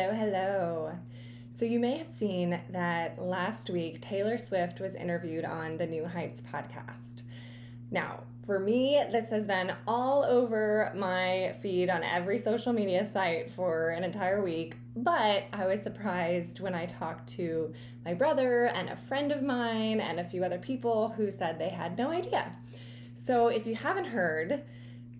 Hello, hello. So you may have seen that last week Taylor Swift was interviewed on the New Heights podcast. Now, for me, this has been all over my feed on every social media site for an entire week, but I was surprised when I talked to my brother and a friend of mine and a few other people who said they had no idea. So if you haven't heard,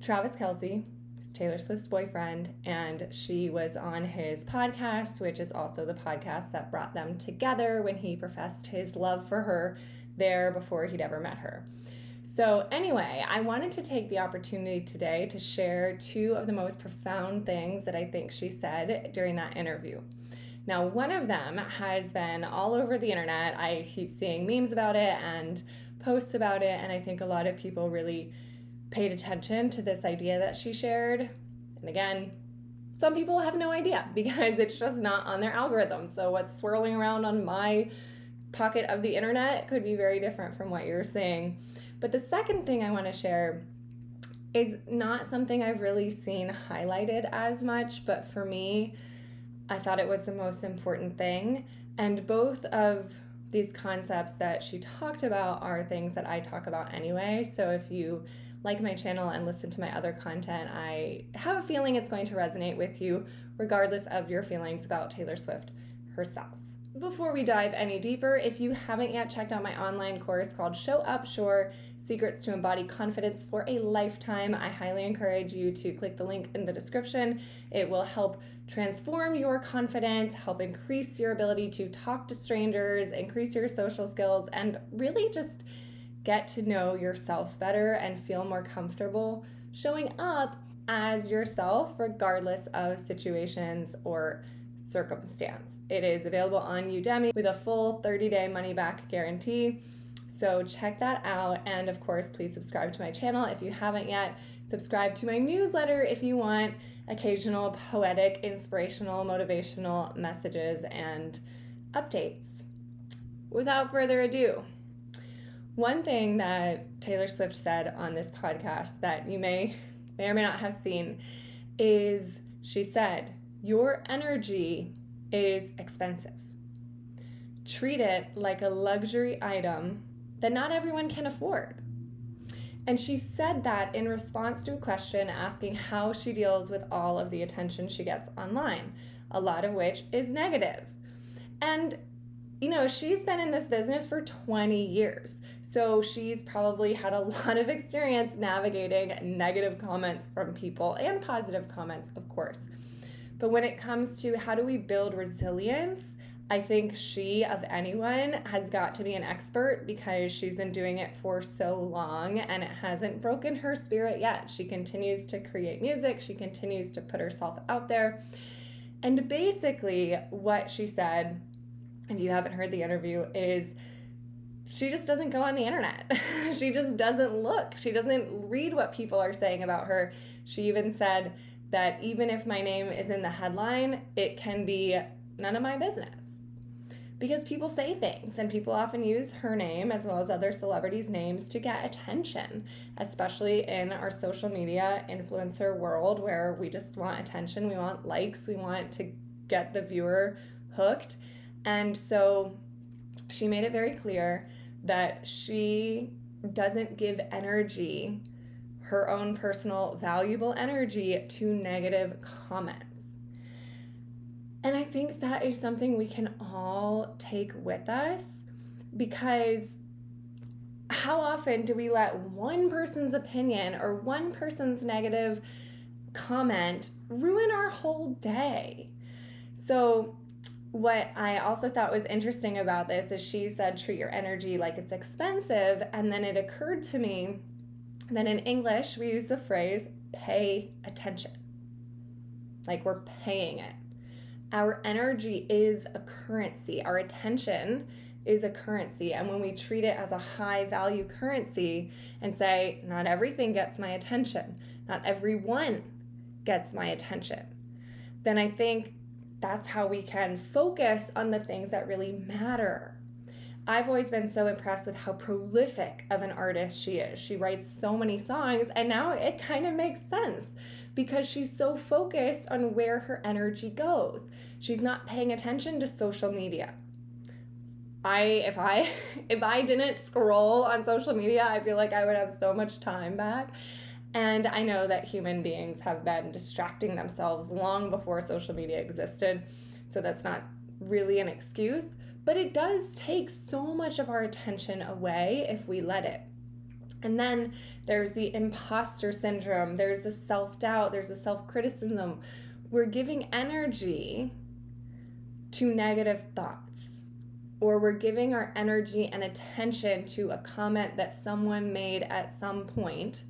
Travis Kelce is Taylor Swift's boyfriend, and she was on his podcast, which is also the podcast that brought them together when he professed his love for her there before he'd ever met her. So anyway, I wanted to take the opportunity today to share two of the most profound things that I think she said during that interview. Now, one of them has been all over the internet. I keep seeing memes about it and posts about it, and I think a lot of people really paid attention to this idea that she shared. And again, some people have no idea because it's just not on their algorithm. So what's swirling around on my pocket of the internet could be very different from what you're seeing. But the second thing I want to share is not something I've really seen highlighted as much, but for me, I thought it was the most important thing. And both of these concepts that she talked about are things that I talk about anyway. So if you like my channel and listen to my other content, I have a feeling it's going to resonate with you regardless of your feelings about Taylor Swift herself. Before we dive any deeper, if you haven't yet checked out my online course called Show Up Sure, Secrets to Embody Confidence for a Lifetime, I highly encourage you to click the link in the description. It will help transform your confidence, help increase your ability to talk to strangers, increase your social skills, and really just get to know yourself better and feel more comfortable showing up as yourself regardless of situations or circumstance. It is available on Udemy with a full 30-day money-back guarantee. So check that out. And of course, please subscribe to my channel if you haven't yet. Subscribe to my newsletter if you want occasional poetic, inspirational, motivational messages and updates. Without further ado, one thing that Taylor Swift said on this podcast that you may or may not have seen is she said, "Your energy is expensive. Treat it like a luxury item that not everyone can afford." And she said that in response to a question asking how she deals with all of the attention she gets online, a lot of which is negative. And, you know, she's been in this business for 20 years. So she's probably had a lot of experience navigating negative comments from people and positive comments, of course. But when it comes to how do we build resilience, I think she, of anyone, has got to be an expert because she's been doing it for so long and it hasn't broken her spirit yet. She continues to create music. She continues to put herself out there. And basically what she said, if you haven't heard the interview, is she just doesn't go on the internet. She just doesn't look. She doesn't read what people are saying about her. She even said that even if my name is in the headline, it can be none of my business. Because people say things, and people often use her name as well as other celebrities' names to get attention, especially in our social media influencer world where we just want attention, we want likes, we want to get the viewer hooked. And so she made it very clear that she doesn't give energy, her own personal valuable energy, to negative comments. And I think that is something we can all take with us, because how often do we let one person's opinion or one person's negative comment ruin our whole day? So what I also thought was interesting about this is she said, treat your energy like it's expensive. And then it occurred to me that in English, we use the phrase pay attention. Like we're paying it. Our energy is a currency. Our attention is a currency. And when we treat it as a high value currency and say, not everything gets my attention, not everyone gets my attention, then I think that's how we can focus on the things that really matter. I've always been so impressed with how prolific of an artist she is. She writes so many songs, and now it kind of makes sense because she's so focused on where her energy goes. She's not paying attention to social media. If I didn't scroll on social media, I feel like I would have so much time back. And I know that human beings have been distracting themselves long before social media existed, so that's not really an excuse, but it does take so much of our attention away if we let it. And then there's the imposter syndrome, there's the self-doubt, there's the self-criticism. We're giving energy to negative thoughts, or we're giving our energy and attention to a comment that someone made at some point,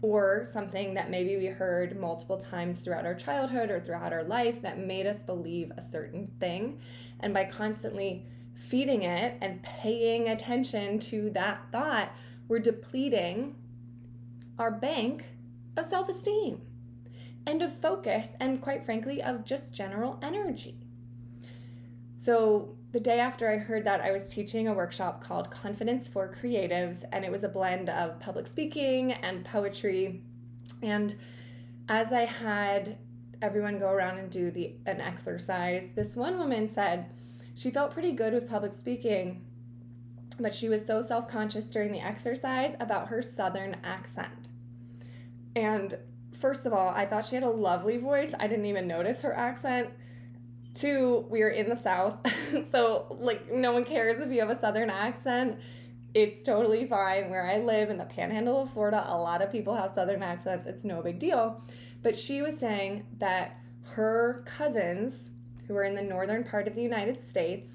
or something that maybe we heard multiple times throughout our childhood or throughout our life that made us believe a certain thing. And by constantly feeding it and paying attention to that thought, we're depleting our bank of self-esteem and of focus and, quite frankly, of just general energy. So the day after I heard that, I was teaching a workshop called Confidence for Creatives, and it was a blend of public speaking and poetry. And as I had everyone go around and do an exercise, this one woman said she felt pretty good with public speaking, but she was so self-conscious during the exercise about her Southern accent. And first of all, I thought she had a lovely voice. I didn't even notice her accent. 2, we are in the South, so no one cares if you have a Southern accent. It's totally fine. Where I live in the panhandle of Florida, a lot of people have Southern accents. It's no big deal. But she was saying that her cousins, who are in the northern part of the United States,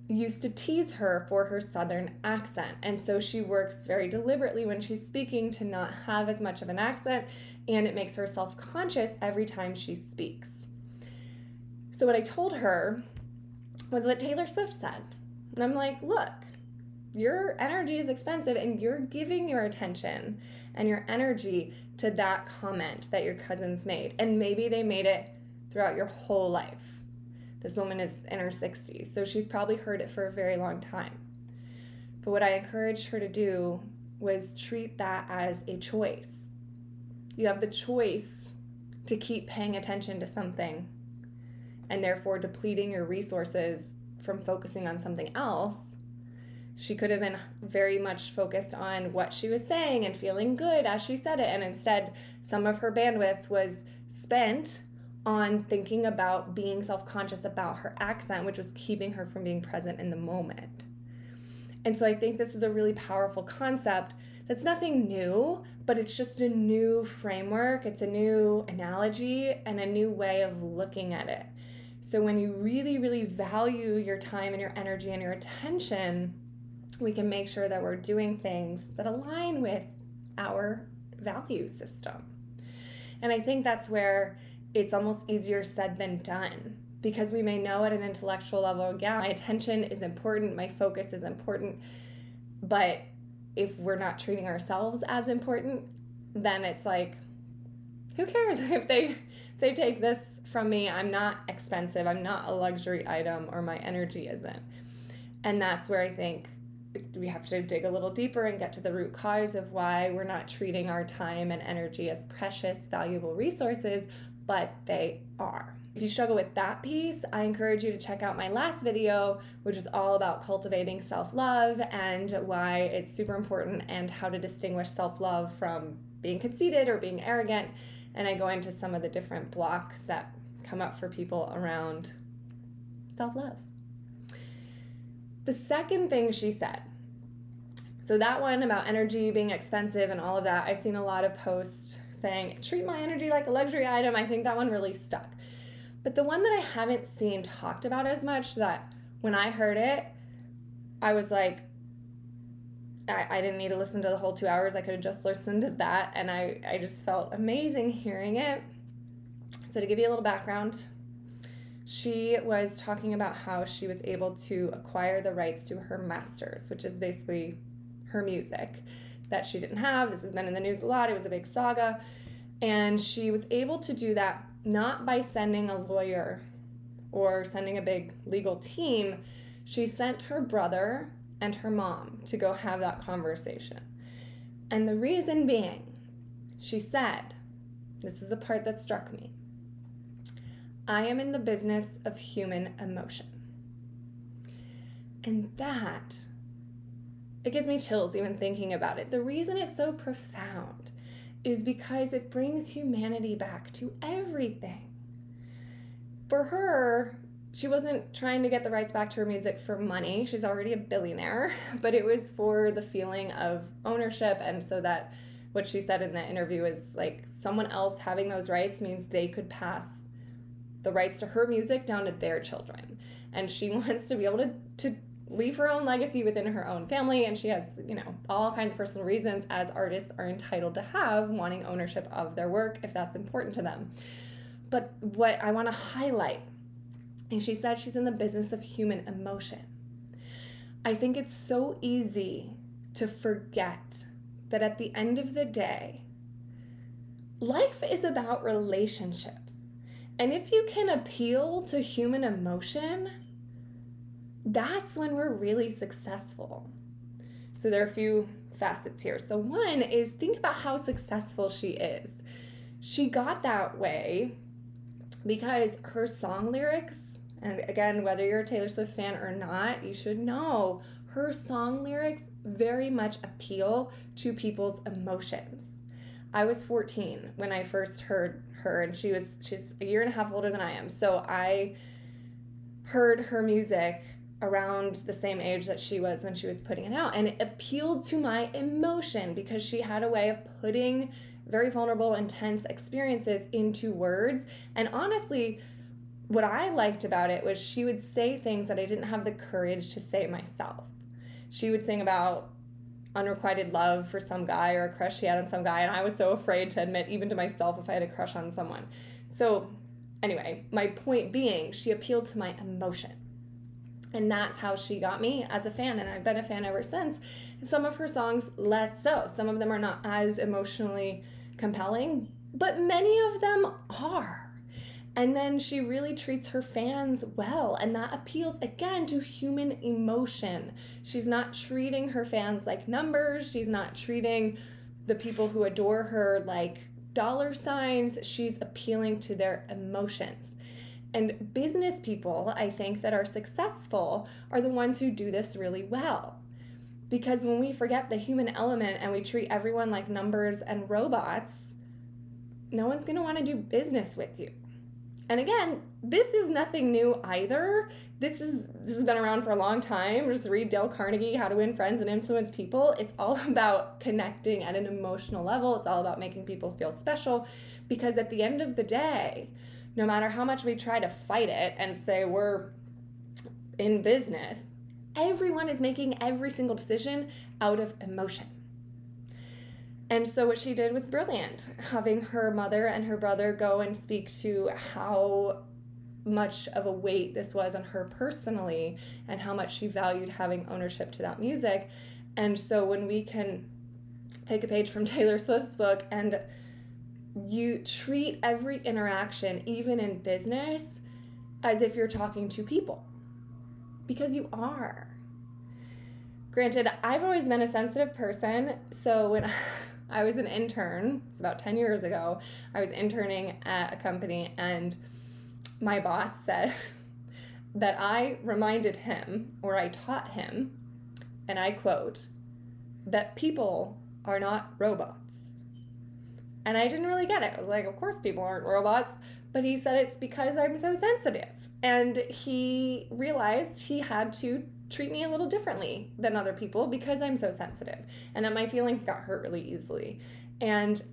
used to tease her for her Southern accent. And so she works very deliberately when she's speaking to not have as much of an accent, and it makes her self-conscious every time she speaks. So what I told her was what Taylor Swift said. And I'm like, look, your energy is expensive and you're giving your attention and your energy to that comment that your cousins made. And maybe they made it throughout your whole life. This woman is in her 60s, so she's probably heard it for a very long time. But what I encouraged her to do was treat that as a choice. You have the choice to keep paying attention to something and therefore depleting your resources from focusing on something else. She could have been very much focused on what she was saying and feeling good as she said it, and instead some of her bandwidth was spent on thinking about being self-conscious about her accent, which was keeping her from being present in the moment. And so I think this is a really powerful concept that's nothing new, but it's just a new framework, it's a new analogy, and a new way of looking at it. So when you really, really value your time and your energy and your attention, we can make sure that we're doing things that align with our value system. And I think that's where it's almost easier said than done, because we may know at an intellectual level, yeah, my attention is important, my focus is important, but if we're not treating ourselves as important, then it's like, who cares if they take this from me? I'm not expensive, I'm not a luxury item, or my energy isn't. And that's where I think we have to dig a little deeper and get to the root cause of why we're not treating our time and energy as precious, valuable resources, but they are. If you struggle with that piece, I encourage you to check out my last video, which is all about cultivating self-love and why it's super important and how to distinguish self-love from being conceited or being arrogant. And I go into some of the different blocks that come up for people around self-love. The second thing she said, so that one about energy being expensive and all of that, I've seen a lot of posts saying, treat my energy like a luxury item. I think that one really stuck. But the one that I haven't seen talked about as much, that when I heard it, I was like, I didn't need to listen to the whole 2 hours. I could have just listened to that, and I just felt amazing hearing it. So to give you a little background, she was talking about how she was able to acquire the rights to her masters, which is basically her music that she didn't have. This has been in the news a lot. It was a big saga. And she was able to do that not by sending a lawyer or sending a big legal team. She sent her brother and her mom to go have that conversation. And the reason being, she said, This is the part that struck me. I am in the business of human emotion. And that, it gives me chills even thinking about it. The reason it's so profound is because it brings humanity back to everything. For her, she wasn't trying to get the rights back to her music for money. She's already a billionaire, but it was for the feeling of ownership. And so that what she said in the interview is like someone else having those rights means they could pass the rights to her music down to their children. And she wants to be able to leave her own legacy within her own family. And she has, all kinds of personal reasons, as artists are entitled to have, wanting ownership of their work if that's important to them. But what I want to highlight, and she said she's in the business of human emotion. I think it's so easy to forget that at the end of the day, life is about relationships. And if you can appeal to human emotion, that's when we're really successful. So there are a few facets here. So one is, think about how successful she is. She got that way because her song lyrics, and again, whether you're a Taylor Swift fan or not, you should know her song lyrics very much appeal to people's emotions. I was 14 when I first heard her, and she's a year and a half older than I am. So I heard her music around the same age that she was when she was putting it out, and it appealed to my emotion because she had a way of putting very vulnerable, intense experiences into words. And honestly, what I liked about it was she would say things that I didn't have the courage to say myself. She would sing about unrequited love for some guy or a crush she had on some guy, and I was so afraid to admit even to myself if I had a crush on someone. So anyway, my point being, she appealed to my emotion. And that's how she got me as a fan, and I've been a fan ever since. Some of her songs, less so. Some of them are not as emotionally compelling, but many of them are. And then she really treats her fans well, and that appeals, again, to human emotion. She's not treating her fans like numbers. She's not treating the people who adore her like dollar signs. She's appealing to their emotions. And business people, I think, that are successful are the ones who do this really well. Because when we forget the human element and we treat everyone like numbers and robots, no one's going to want to do business with you. And again, this is nothing new either. This has been around for a long time. Just read Dale Carnegie, How to Win Friends and Influence People. It's all about connecting at an emotional level. It's all about making people feel special. Because at the end of the day, no matter how much we try to fight it and say we're in business, everyone is making every single decision out of emotion. And so what she did was brilliant, having her mother and her brother go and speak to how much of a weight this was on her personally and how much she valued having ownership to that music. And so when we can take a page from Taylor Swift's book and you treat every interaction, even in business, as if you're talking to people, because you are. Granted, I've always been a sensitive person, so when I was an intern, it's about 10 years ago, I was interning at a company, and my boss said that I reminded him, or I taught him, and I quote, that people are not robots. And I didn't really get it. I was like, of course people aren't robots. But he said it's because I'm so sensitive. And he realized he had to treat me a little differently than other people because I'm so sensitive. And that my feelings got hurt really easily. And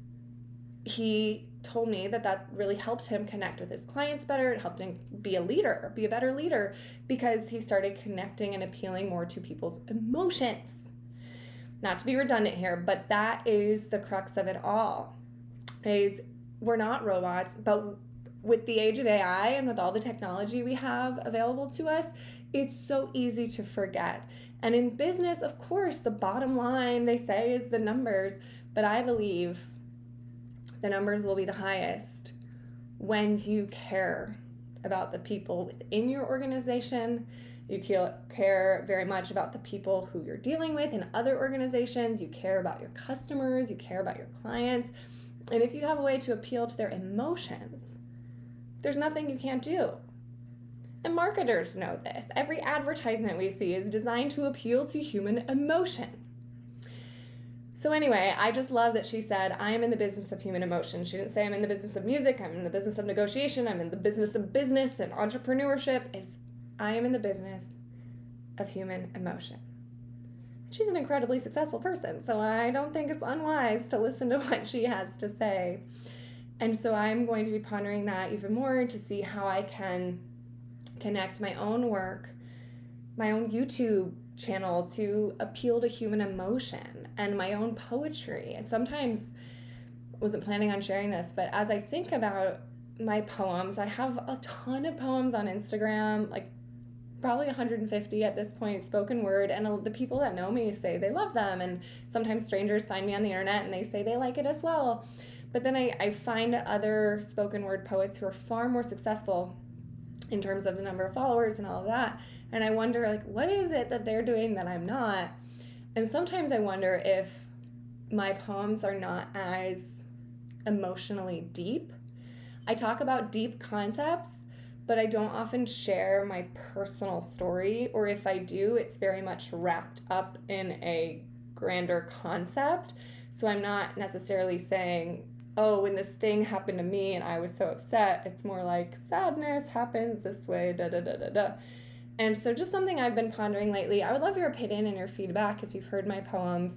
he told me that really helped him connect with his clients better. It helped him be a leader, be a better leader, because he started connecting and appealing more to people's emotions. Not to be redundant here, but that is the crux of it all. Is we're not robots, but with the age of AI and with all the technology we have available to us, it's so easy to forget. And in business, of course, the bottom line, they say, is the numbers, but I believe the numbers will be the highest when you care about the people within your organization. You care very much about the people who you're dealing with in other organizations. You care about your customers. You care about your clients. And if you have a way to appeal to their emotions, there's nothing you can't do. And marketers know this. Every advertisement we see is designed to appeal to human emotion. So anyway, I just love that she said, I am in the business of human emotion. She didn't say I'm in the business of music, I'm in the business of negotiation, I'm in the business of business and entrepreneurship. I am in the business of human emotion. She's an incredibly successful person, so I don't think it's unwise to listen to what she has to say. And so I'm going to be pondering that even more to see how I can connect my own work, my own YouTube channel to appeal to human emotion, and my own poetry. And sometimes I wasn't planning on sharing this, but as I think about my poems, I have a ton of poems on Instagram, like probably 150 at this point, spoken word, and the people that know me say they love them, and sometimes strangers find me on the internet and they say they like it as well. But then I find other spoken word poets who are far more successful in terms of the number of followers and all of that, and I wonder, like, what is it that they're doing that I'm not? And sometimes I wonder if my poems are not as emotionally deep. I talk about deep concepts, but I don't often share my personal story, or if I do, it's very much wrapped up in a grander concept. So I'm not necessarily saying, oh, when this thing happened to me and I was so upset. It's more like, sadness happens this way, da da da da da. And so just something I've been pondering lately. I would love your opinion and your feedback if you've heard my poems.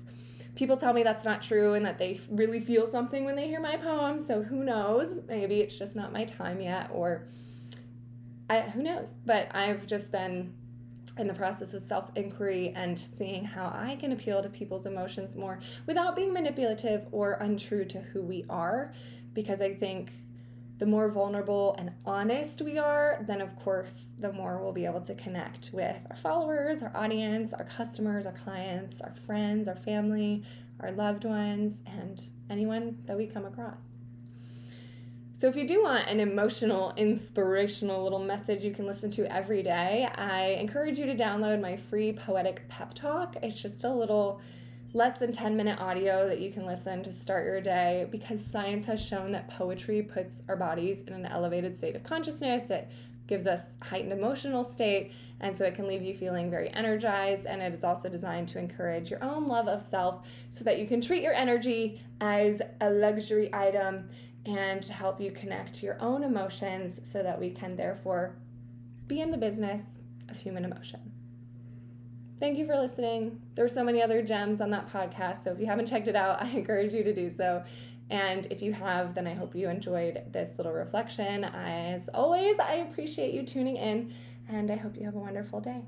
People tell me that's not true and that they really feel something when they hear my poems, so who knows? Maybe it's just not my time yet, or who knows? But I've just been in the process of self-inquiry and seeing how I can appeal to people's emotions more without being manipulative or untrue to who we are, because I think the more vulnerable and honest we are, then of course the more we'll be able to connect with our followers, our audience, our customers, our clients, our friends, our family, our loved ones, and anyone that we come across. So if you do want an emotional, inspirational little message you can listen to every day, I encourage you to download my free Poetic Pep Talk. It's just a little less than 10-minute audio that you can listen to start your day, because science has shown that poetry puts our bodies in an elevated state of consciousness. It gives us heightened emotional state, and so it can leave you feeling very energized, and it is also designed to encourage your own love of self so that you can treat your energy as a luxury item and to help you connect to your own emotions so that we can therefore be in the business of human emotion. Thank you for listening. There are so many other gems on that podcast, so if you haven't checked it out, I encourage you to do so. And if you have, then I hope you enjoyed this little reflection. As always, I appreciate you tuning in, and I hope you have a wonderful day.